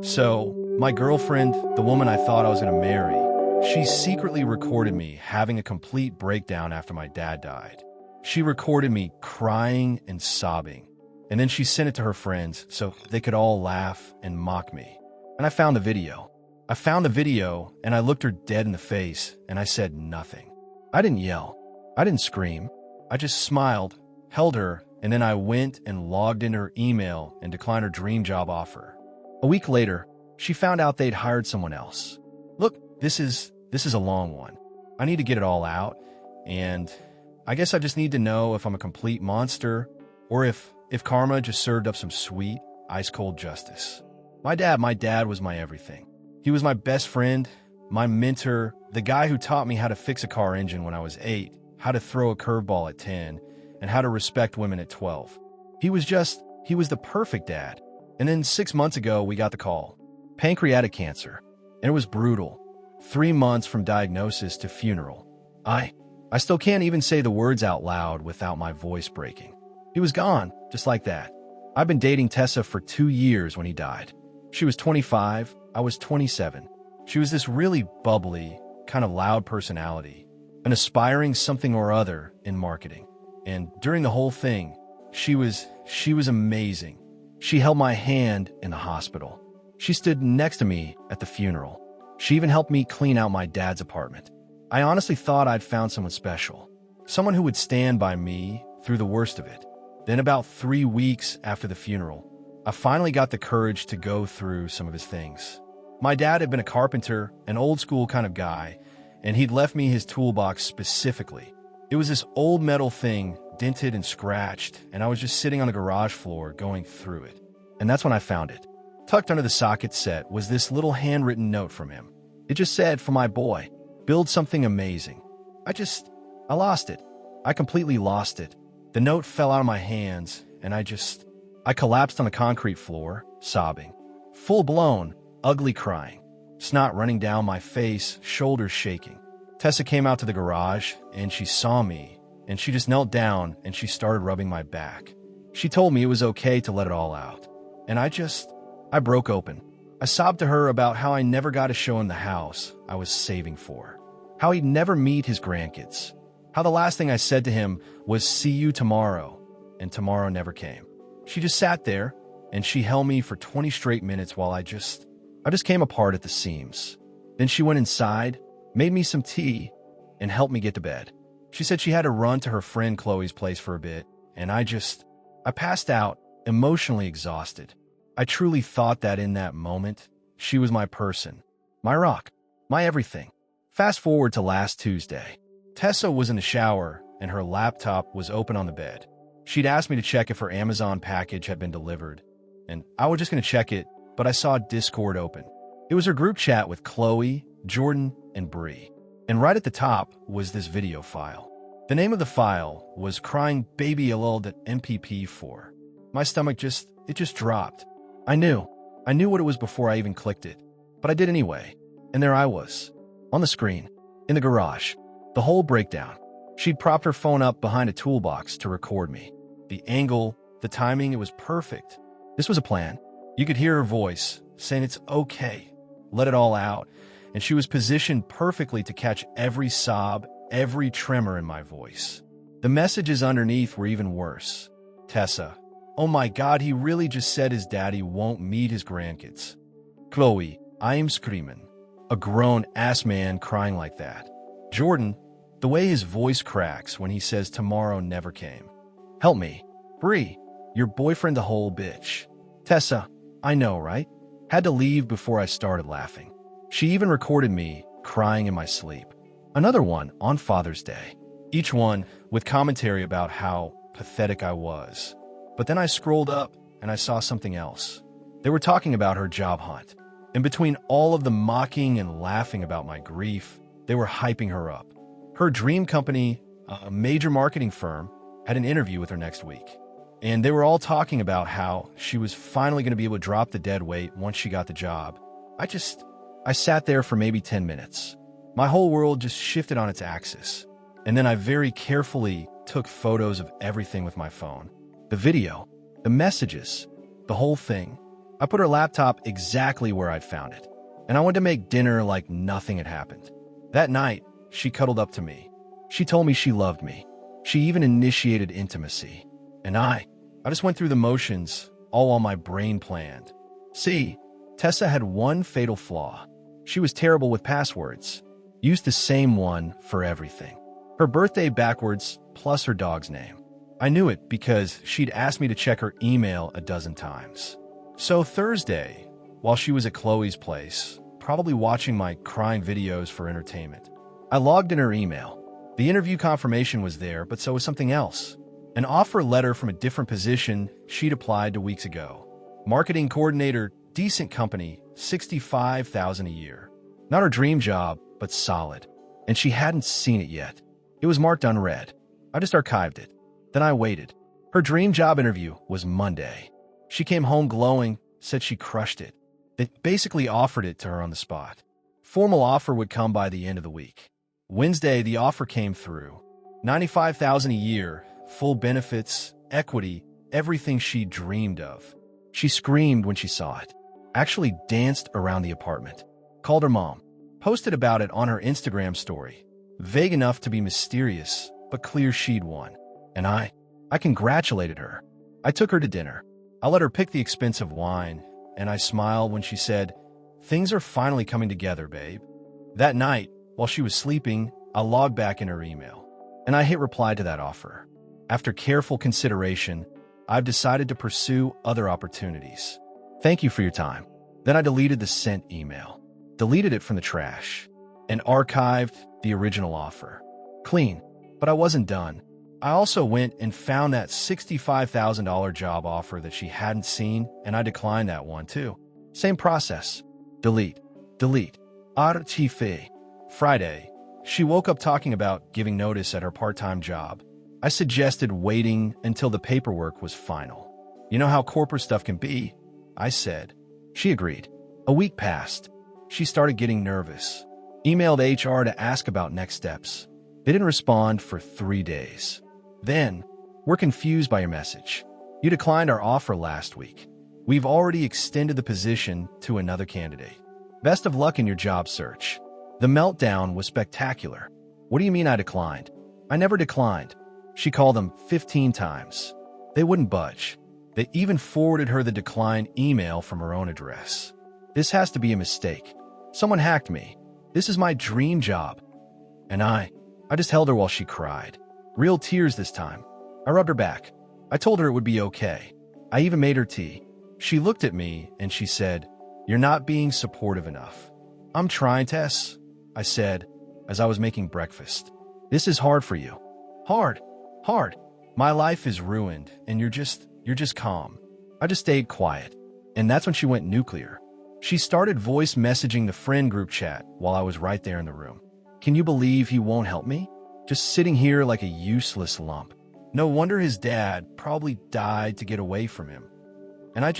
So, my girlfriend, the woman I thought I was going to marry, she secretly recorded me having a complete breakdown after my dad died. She recorded me crying and sobbing, and then she sent it to her friends so they could all laugh and mock me. And I found the video. And I looked her dead in the face, and I said nothing. I didn't yell. I didn't scream. I just smiled, held her, and then I went and logged into her email and declined her dream job offer. A week later, she found out they'd hired someone else. Look, this is a long one. I need to get it all out, and I guess I just need to know if I'm a complete monster or if karma just served up some sweet, ice-cold justice. My dad was my everything. He was my best friend, my mentor, the guy who taught me how to fix a car engine when I was 8, how to throw a curveball at 10, and how to respect women at 12. He was the perfect dad. And then 6 months ago, we got the call. Pancreatic cancer. And it was brutal. 3 months from diagnosis to funeral. I still can't even say the words out loud without my voice breaking. He was gone, just like that. I've been dating Tessa for 2 years when he died. She was 25, I was 27. She was this really bubbly, kind of loud personality, an aspiring something or other in marketing. And during the whole thing, she was amazing. She held my hand in the hospital. She stood next to me at the funeral. She even helped me clean out my dad's apartment. I honestly thought I'd found someone special, someone who would stand by me through the worst of it. Then about 3 weeks after the funeral, I finally got the courage to go through some of his things. My dad had been a carpenter, an old school kind of guy, and he'd left me his toolbox specifically. It was this old metal thing, dented and scratched, and I was just sitting on the garage floor going through it. And that's when I found it. Tucked under the socket set was this little handwritten note from him. It just said, "For my boy, build something amazing." I lost it. I completely lost it. The note fell out of my hands, and I collapsed on the concrete floor, sobbing. Full-blown, ugly crying. Snot running down my face, shoulders shaking. Tessa came out to the garage, and she saw me, and she just knelt down, and she started rubbing my back. She told me it was okay to let it all out. And I broke open. I sobbed to her about how I never got to show him the house I was saving for. How he'd never meet his grandkids. How the last thing I said to him was, "See you tomorrow," and tomorrow never came. She just sat there, and she held me for 20 straight minutes while I just came apart at the seams. Then she went inside, made me some tea, and helped me get to bed. She said she had to run to her friend Chloe's place for a bit, and I passed out, emotionally exhausted. I truly thought that in that moment, she was my person, my rock, my everything. Fast forward to last Tuesday. Tessa was in the shower, and her laptop was open on the bed. She'd asked me to check if her Amazon package had been delivered, and I was just going to check it, but I saw Discord open. It was her group chat with Chloe, Jordan, and Bree. And right at the top was this video file. The name of the file was Crying Baby LL.mpp4. My stomach just dropped. I knew what it was before I even clicked it, but I did anyway. And there I was, on the screen, in the garage, the whole breakdown. She'd propped her phone up behind a toolbox to record me. The angle, the timing, it was perfect. This was a plan. You could hear her voice saying it's okay, let it all out, and she was positioned perfectly to catch every sob, every tremor in my voice. The messages underneath were even worse. Tessa, "Oh my God, he really just said his daddy won't meet his grandkids." Chloe, "I'm screaming." A grown-ass man crying like that. Jordan, the way his voice cracks when he says tomorrow never came. "Help me." Bree, "Your boyfriend a whole bitch." Tessa, "I know, right?" Had to leave before I started laughing. She even recorded me crying in my sleep. Another one on Father's Day. Each one with commentary about how pathetic I was. But then I scrolled up and I saw something else. They were talking about her job hunt. In between all of the mocking and laughing about my grief, they were hyping her up. Her dream company, a major marketing firm, had an interview with her next week. And they were all talking about how she was finally going to be able to drop the dead weight once she got the job. I sat there for maybe 10 minutes. My whole world just shifted on its axis. And then I very carefully took photos of everything with my phone. The video, the messages, the whole thing. I put her laptop exactly where I'd found it, and I went to make dinner like nothing had happened. That night, she cuddled up to me. She told me she loved me. She even initiated intimacy. And I just went through the motions, all while my brain planned. See, Tessa had one fatal flaw. She was terrible with passwords. Used the same one for everything. Her birthday backwards, plus her dog's name. I knew it because she'd asked me to check her email a dozen times. So Thursday, while she was at Chloe's place, probably watching my crying videos for entertainment, I logged in her email. The interview confirmation was there, but so was something else. An offer letter from a different position she'd applied to weeks ago. Marketing coordinator, decent company, $65,000 a year. Not her dream job, but solid. And she hadn't seen it yet. It was marked unread. I just archived it. Then I waited. Her dream job interview was Monday. She came home glowing, said she crushed it. They basically offered it to her on the spot. Formal offer would come by the end of the week. Wednesday, the offer came through. $95,000 a year, full benefits, equity, everything she dreamed of. She screamed when she saw it. Actually danced around the apartment. Called her mom. Posted about it on her Instagram story. Vague enough to be mysterious, but clear she'd won. And I congratulated her. I took her to dinner. I let her pick the expensive wine, and I smiled when she said, "Things are finally coming together, babe." That night, while she was sleeping, I logged back in her email, and I hit reply to that offer. After careful consideration, I've decided to pursue other opportunities. Thank you for your time. Then I deleted the sent email, deleted it from the trash, and archived the original offer. Clean, but I wasn't done. I also went and found that $65,000 job offer that she hadn't seen, and I declined that one too. Same process. Delete. Archive. Friday, she woke up talking about giving notice at her part-time job. I suggested waiting until the paperwork was final. You know how corporate stuff can be, I said. She agreed. A week passed. She started getting nervous. Emailed HR to ask about next steps. They didn't respond for 3 days. Then, "We're confused by your message. You declined our offer last week. We've already extended the position to another candidate. Best of luck in your job search." The meltdown was spectacular. "What do you mean I declined?" "I never declined." She called them 15 times. They wouldn't budge. They even forwarded her the decline email from her own address. "This has to be a mistake. Someone hacked me. This is my dream job." And I just held her while she cried. Real tears this time. I rubbed her back. I told her it would be okay. I even made her tea. She looked at me and she said, "You're not being supportive enough." "I'm trying, Tess," I said as I was making breakfast. "This is hard for you." Hard. My life is ruined and you're just calm." I just stayed quiet. And that's when she went nuclear. She started voice messaging the friend group chat while I was right there in the room. "Can you believe he won't help me? Just sitting here like a useless lump. No wonder his dad probably died to get away from him." And I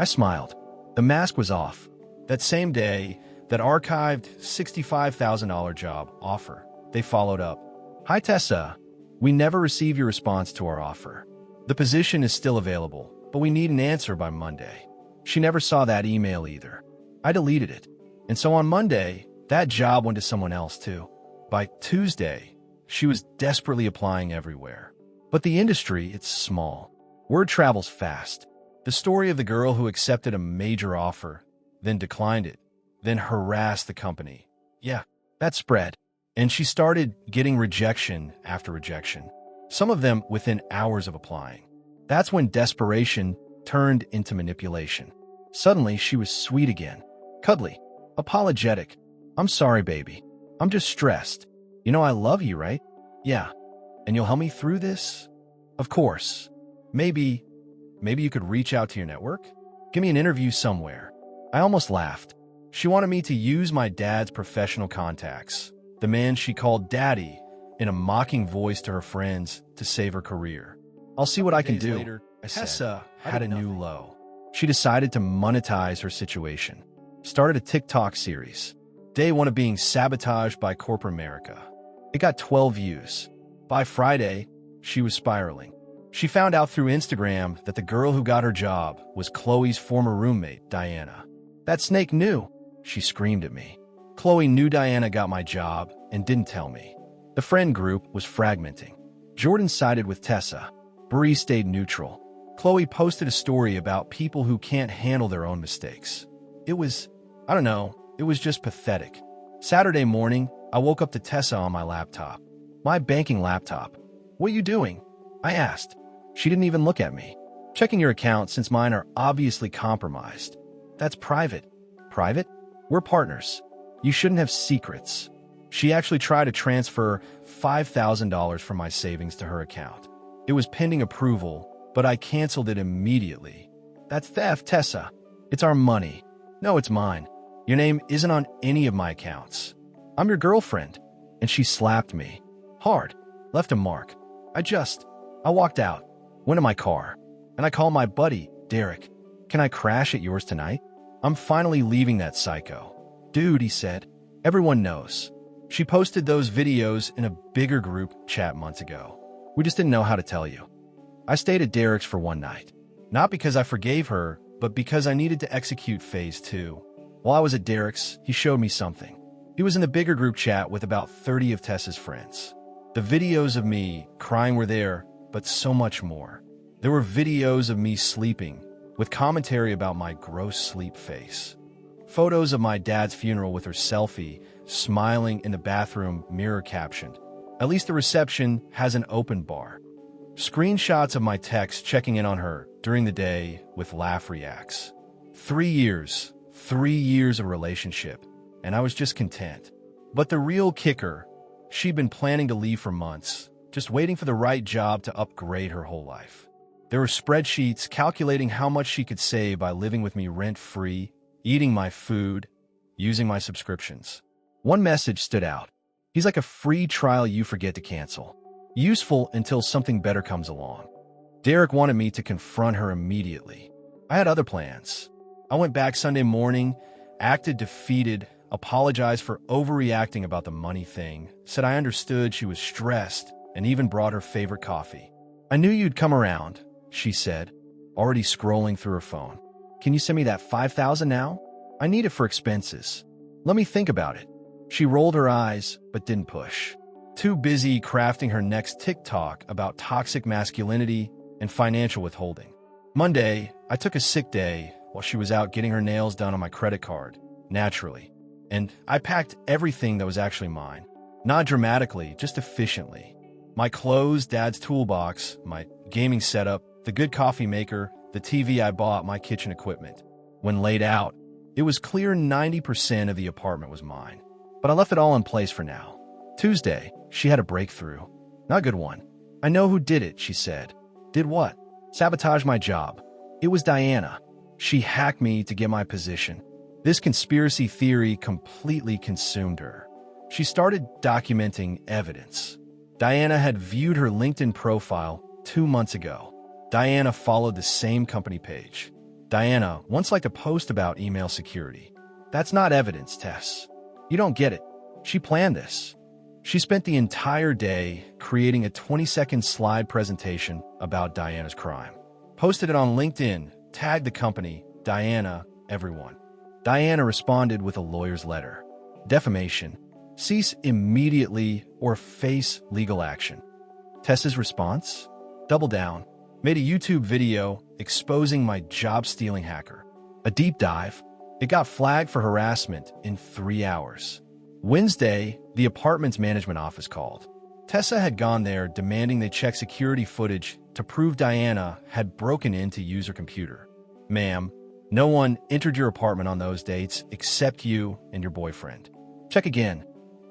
smiled. The mask was off. That same day, that archived $65,000 job offer, they followed up. "Hi Tessa, we never received your response to our offer. The position is still available, but we need an answer by Monday." She never saw that email either. I deleted it. And so on Monday, that job went to someone else too. By Tuesday, she was desperately applying everywhere. But the industry, it's small. Word travels fast. The story of the girl who accepted a major offer, then declined it, then harassed the company. Yeah, that spread. And she started getting rejection after rejection. Some of them within hours of applying. That's when desperation turned into manipulation. Suddenly, she was sweet again. Cuddly. Apologetic. "I'm sorry, baby. I'm just stressed. You know I love you, right?" "Yeah. And you'll help me through this?" "Of course. Maybe you could reach out to your network? Give me an interview somewhere." I almost laughed. She wanted me to use my dad's professional contacts, the man she called Daddy, in a mocking voice to her friends to save her career. "I'll see what I can do." Later, Tessa had a new low. She decided to monetize her situation. Started a TikTok series. Day 1 of being sabotaged by corporate America. It got 12 views. By Friday, she was spiraling. She found out through Instagram that the girl who got her job was Chloe's former roommate, Diana. That snake knew, she screamed at me. Chloe knew Diana got my job and didn't tell me. The friend group was fragmenting. Jordan sided with Tessa. Bree stayed neutral. Chloe posted a story about people who can't handle their own mistakes. It was just pathetic. Saturday morning, I woke up to Tessa on my laptop. My banking laptop. "What are you doing?" I asked. She didn't even look at me. "Checking your account since mine are obviously compromised." "That's private." "Private? We're partners. You shouldn't have secrets." She actually tried to transfer $5,000 from my savings to her account. It was pending approval, but I canceled it immediately. "That's theft, Tessa. It's our money." "No, it's mine. Your name isn't on any of my accounts. I'm your girlfriend." And she slapped me. Hard. Left a mark. I walked out, went to my car, and I called my buddy, Derek. "Can I crash at yours tonight? I'm finally leaving that psycho." "Dude," he said, "everyone knows. She posted those videos in a bigger group chat months ago. We just didn't know how to tell you." I stayed at Derek's for one night. Not because I forgave her, but because I needed to execute phase 2. While I was at Derek's, he showed me something. He was in the bigger group chat with about 30 of Tessa's friends. The videos of me crying were there, but so much more. There were videos of me sleeping, with commentary about my gross sleep face. Photos of my dad's funeral with her selfie, smiling in the bathroom mirror captioned, "At least the reception has an open bar." Screenshots of my texts checking in on her during the day with laugh reacts. 3 years of relationship, and I was just content. But the real kicker, she'd been planning to leave for months, just waiting for the right job to upgrade her whole life. There were spreadsheets calculating how much she could save by living with me rent-free, eating my food, using my subscriptions. One message stood out. "He's like a free trial you forget to cancel. Useful until something better comes along." Derek wanted me to confront her immediately. I had other plans. I went back Sunday morning, acted defeated, apologized for overreacting about the money thing, said I understood she was stressed, and even brought her favorite coffee. "I knew you'd come around," she said, already scrolling through her phone. "Can you send me that $5,000 now? I need it for expenses. Let me think about it." She rolled her eyes, but didn't push. Too busy crafting her next TikTok about toxic masculinity and financial withholding. Monday, I took a sick day while she was out getting her nails done on my credit card, naturally. And I packed everything that was actually mine. Not dramatically, just efficiently. My clothes, Dad's toolbox, my gaming setup, the good coffee maker, the TV I bought, my kitchen equipment. When laid out, it was clear 90% of the apartment was mine. But I left it all in place for now. Tuesday, she had a breakthrough. Not a good one. "I know who did it," she said. "Did what?" "Sabotage my job." It was Diana. She hacked me to get my position. This conspiracy theory completely consumed her. She started documenting evidence. Diana had viewed her LinkedIn profile 2 months ago. Diana followed the same company page. Diana once liked a post about email security. That's not evidence, Tess. You don't get it. She planned this. She spent the entire day creating a 20-second slide presentation about Diana's crime. Posted it on LinkedIn, tagged the company, Diana, everyone. Diana responded with a lawyer's letter. Defamation. Cease immediately or face legal action. Tessa's response? Double down. Made a YouTube video exposing my job-stealing hacker. A deep dive. It got flagged for harassment in 3 hours. Wednesday, the apartment's management office called. Tessa had gone there demanding they check security footage to prove Diana had broken in to use her computer. "Ma'am, no one entered your apartment on those dates except you and your boyfriend. Check again."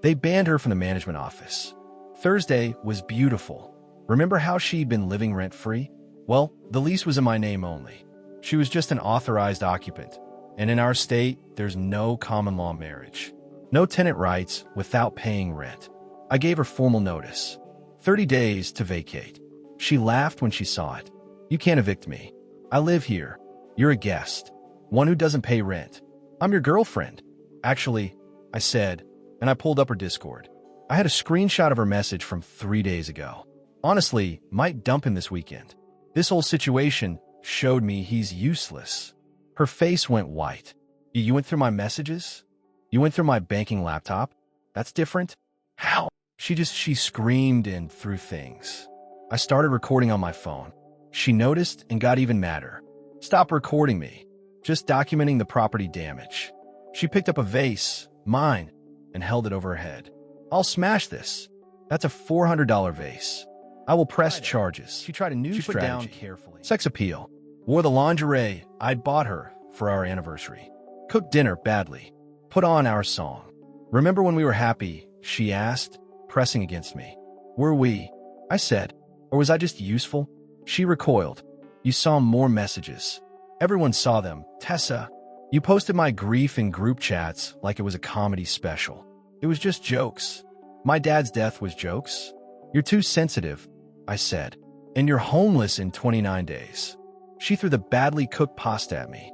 They banned her from the management office. Thursday was beautiful. Remember how she'd been living rent-free? Well, the lease was in my name only. She was just an authorized occupant. And in our state, there's no common law marriage. No tenant rights without paying rent. I gave her formal notice. 30 days to vacate. She laughed when she saw it. "You can't evict me. I live here. You're a guest. One who doesn't pay rent. I'm your girlfriend." "Actually," I said, and I pulled up her Discord. I had a screenshot of her message from 3 days ago. Honestly, might dump him this weekend. This whole situation showed me he's useless. Her face went white. You went through my messages? You went through my banking laptop? That's different? How? She screamed and threw things. I started recording on my phone. She noticed and got even madder. Stop recording me. Just documenting the property damage. She picked up a vase, mine, and held it over her head. I'll smash this. That's a $400 vase. I will press charges. She tried a new strategy. Down carefully. Sex appeal. Wore the lingerie I'd bought her for our anniversary. Cooked dinner badly. Put on our song. Remember when we were happy? She asked, pressing against me. Were we? I said. Or was I just useful? She recoiled. You saw more messages. Everyone saw them. Tessa, you posted my grief in group chats like it was a comedy special. It was just jokes. My dad's death was jokes. You're too sensitive, I said. And you're homeless in 29 days. She threw the badly cooked pasta at me.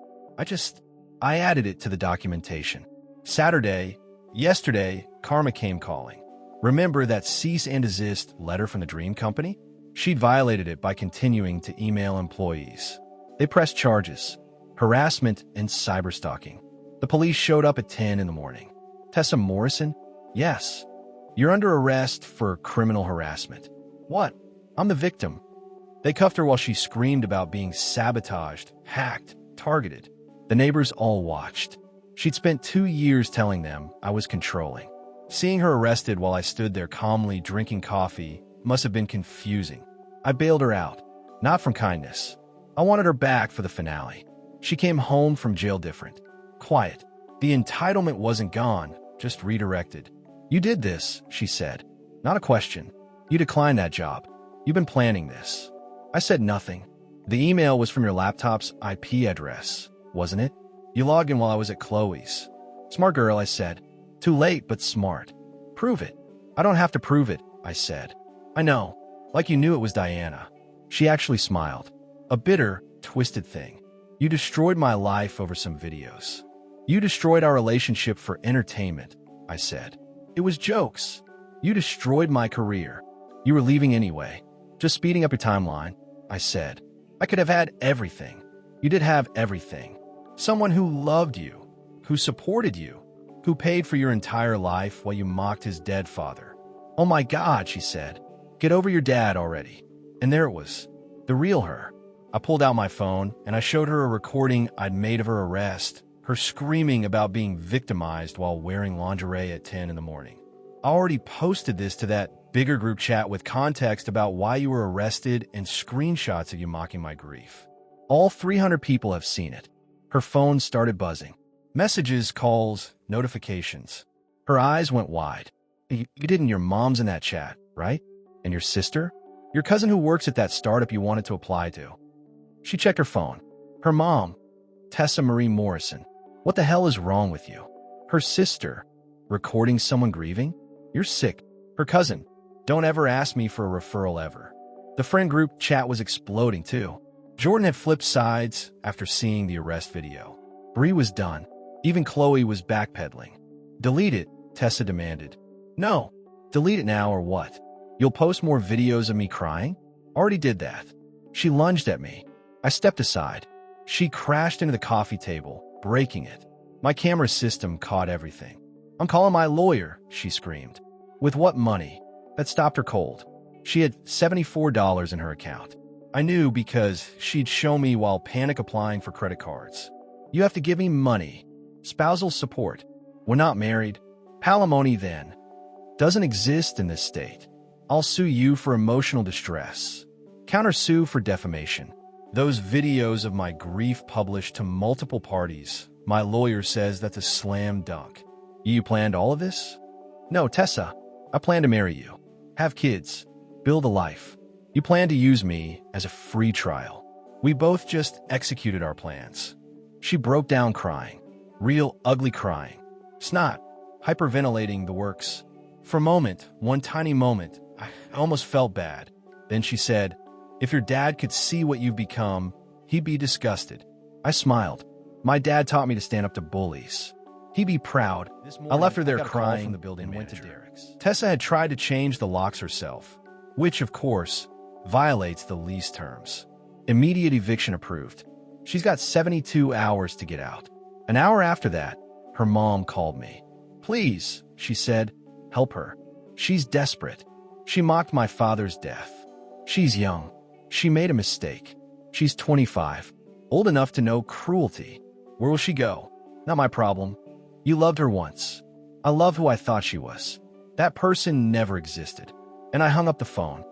I added it to the documentation. Yesterday, Karma came calling. Remember that cease and desist letter from the Dream Company? She'd violated it by continuing to email employees. They pressed charges, harassment and cyberstalking. The police showed up at 10 in the morning. Tessa Morrison? Yes. You're under arrest for criminal harassment. What? I'm the victim. They cuffed her while she screamed about being sabotaged, hacked, targeted. The neighbors all watched. She'd spent 2 years telling them I was controlling. Seeing her arrested while I stood there calmly drinking coffee must have been confusing. I bailed her out, not from kindness. I wanted her back for the finale. She came home from jail different, quiet. The entitlement wasn't gone, just redirected. You did this, she said. Not a question. You declined that job. You've been planning this. I said nothing. The email was from your laptop's IP address, wasn't it? You logged in while I was at Chloe's. Smart girl, I said. Too late, but smart. Prove it. I don't have to prove it, I said. I know. Like you knew it was Diana. She actually smiled. A bitter, twisted thing. You destroyed my life over some videos. You destroyed our relationship for entertainment, I said. It was jokes. You destroyed my career. You were leaving anyway. Just speeding up your timeline, I said. I could have had everything. You did have everything. Someone who loved you, who supported you, who paid for your entire life while you mocked his dead father. Oh my God, she said. Get over your dad already. And there it was, the real her. I pulled out my phone and I showed her a recording I'd made of her arrest, her screaming about being victimized while wearing lingerie at 10 in the morning. I already posted this to that bigger group chat with context about why you were arrested and screenshots of you mocking my grief. All 300 people have seen it. Her phone started buzzing. Messages, calls, notifications. Her eyes went wide. You didn't, your mom's in that chat, right? And your sister? Your cousin who works at that startup you wanted to apply to. She checked her phone. Her mom, Tessa Marie Morrison. What the hell is wrong with you? Her sister, recording someone grieving? You're sick. Her cousin, don't ever ask me for a referral ever. The friend group chat was exploding too. Jordan had flipped sides after seeing the arrest video. Bree was done. Even Chloe was backpedaling. Delete it, Tessa demanded. No, delete it now or what? You'll post more videos of me crying? Already did that. She lunged at me. I stepped aside. She crashed into the coffee table, breaking it. My camera system caught everything. I'm calling my lawyer, she screamed. With what money? That stopped her cold. She had $74 in her account. I knew because she'd show me while panic applying for credit cards. You have to give me money. Spousal support. We're not married. Palimony then. Doesn't exist in this state. I'll sue you for emotional distress. Countersue for defamation. Those videos of my grief published to multiple parties. My lawyer says that's a slam dunk. You planned all of this? No, Tessa. I plan to marry you. Have kids. Build a life. You plan to use me as a free trial. We both just executed our plans. She broke down crying. Real ugly crying. Snot. Hyperventilating the works. For a moment, one tiny moment, I almost felt bad. Then she said, if your dad could see what you've become, he'd be disgusted. I smiled. My dad taught me to stand up to bullies. He'd be proud. I left her there crying and went to Derek's. Tessa had tried to change the locks herself. which, of course, violates the lease terms. Immediate eviction approved. She's got 72 hours to get out. An hour after that, her mom called me. Please, she said, help her. She's desperate. She mocked my father's death. She's young. She made a mistake. She's 25, old enough to know cruelty. Where will she go? Not my problem. You loved her once. I love who I thought she was. That person never existed. And I hung up the phone.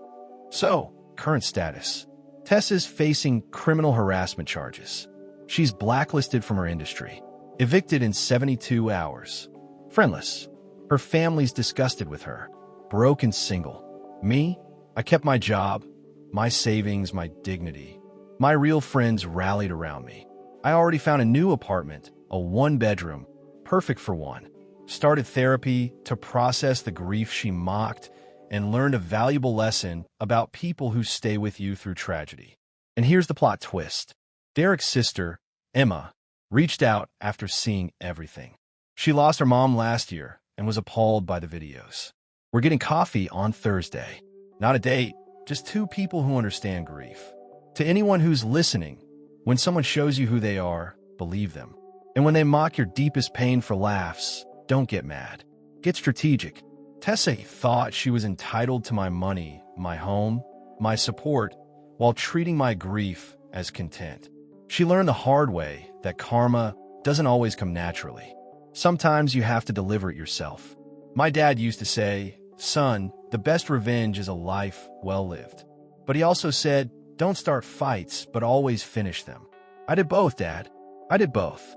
So, current status. Tess is facing criminal harassment charges. She's blacklisted from her industry. Evicted in 72 hours. Friendless. Her family's disgusted with her. Broke and single. Me? I kept my job, my savings, my dignity. My real friends rallied around me. I already found a new apartment, a one-bedroom, perfect for one. Started therapy to process the grief she mocked and learned a valuable lesson about people who stay with you through tragedy. And here's the plot twist. Derek's sister, Emma, reached out after seeing everything. She lost her mom last year and was appalled by the videos. We're getting coffee on Thursday. Not a date, just two people who understand grief. To anyone who's listening, when someone shows you who they are, believe them. And when they mock your deepest pain for laughs, don't get mad. Get strategic. Tessa thought she was entitled to my money, my home, my support, while treating my grief as content. She learned the hard way that karma doesn't always come naturally. Sometimes you have to deliver it yourself. My dad used to say, "Son, the best revenge is a life well lived." But he also said, "Don't start fights, but always finish them." I did both, Dad. I did both.